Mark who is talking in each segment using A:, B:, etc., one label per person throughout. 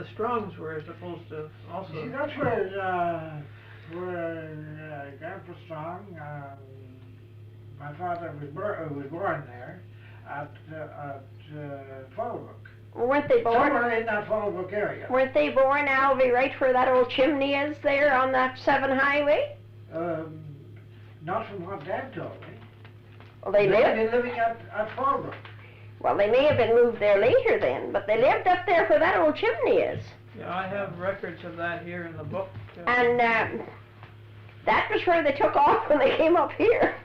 A: the Strongs were supposed to also.
B: See, that's where Grandpa Strong, my father was born there at Fallbrook.
C: Weren't they born?
B: Somewhere in that Fallbrook area.
C: Weren't they born, Alvie, right where that old chimney is there on that 7 highway?
B: Not from what Dad told me.
C: Well, they lived.
B: They're living at Fallbrook.
C: Well, they may have been moved there later then, but they lived up there where that old chimney is.
A: Yeah, I have records of that here in the book.
C: And that was where they took off when they came up here.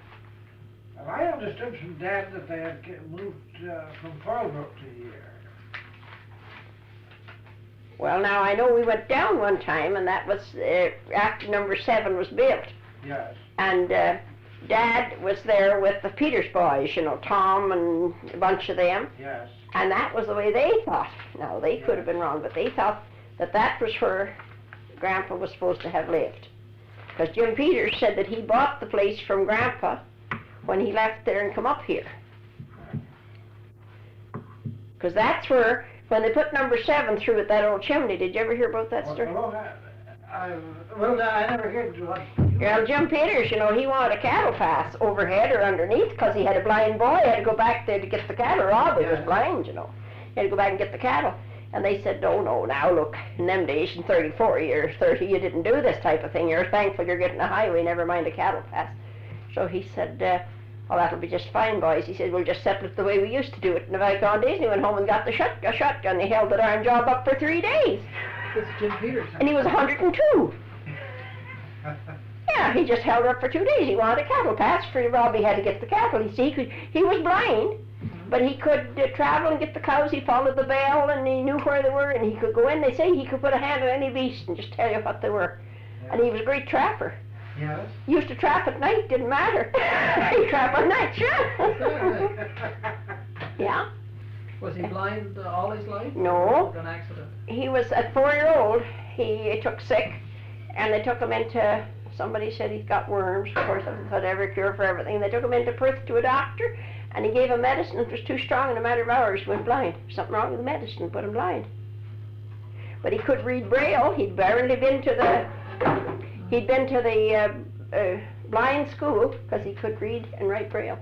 B: Well, I understood from Dad that they had moved from Fallbrook to here.
C: Well, now, I know we went down one time, and that was after number 7 was built.
B: Yes.
C: And Dad was there with the Peters boys, you know, Tom and a bunch of them.
B: Yes.
C: And that was the way they thought. Now, they could have been wrong, but they thought that that was where Grandpa was supposed to have lived. Because Jim Peters said that he bought the place from Grandpa when he left there and come up here. Because that's where, when they put number 7 through at that old chimney, did you ever hear about that story?
B: Well, I never heard what.
C: Well, Jim Peters, you know, he wanted a cattle pass overhead or underneath because he had a blind boy. He had to go back there to get the cattle. Robbie was blind, you know. He had to go back and get the cattle. And they said, no, now look, in them days, in 34 years, 30, you didn't do this type of thing. You're thankful you're getting a highway, never mind a cattle pass. So he said, well, that'll be just fine, boys. He said, we'll just settle it the way we used to do it in the bygone days. And he went home and got the shotgun. He held the darn job up for 3 days.
A: It's Jim Peters.
C: And he was 102. Yeah, he just held her up for 2 days. He wanted a cattle pass. Free Robbie had to get the cattle. You see, he was blind, but he could travel and get the cows. He followed the bell, and he knew where they were, and he could go in. They say he could put a hand on any beast and just tell you what they were. Yeah. And he was a great trapper.
B: Yes.
C: He used to trap at night, didn't matter. He trapped at night, sure. Yeah.
A: Was he blind all his life?
C: No.
A: An accident?
C: He was, at 4-year-old, he took sick, and they took him into, somebody said he's got worms, of course, whatever cure for everything. They took him into Perth to a doctor, and he gave him medicine. It was too strong. In a matter of hours, he went blind. Something wrong with the medicine, put him blind. But he could read Braille. He'd barely been to the, blind school, because he could read and write Braille.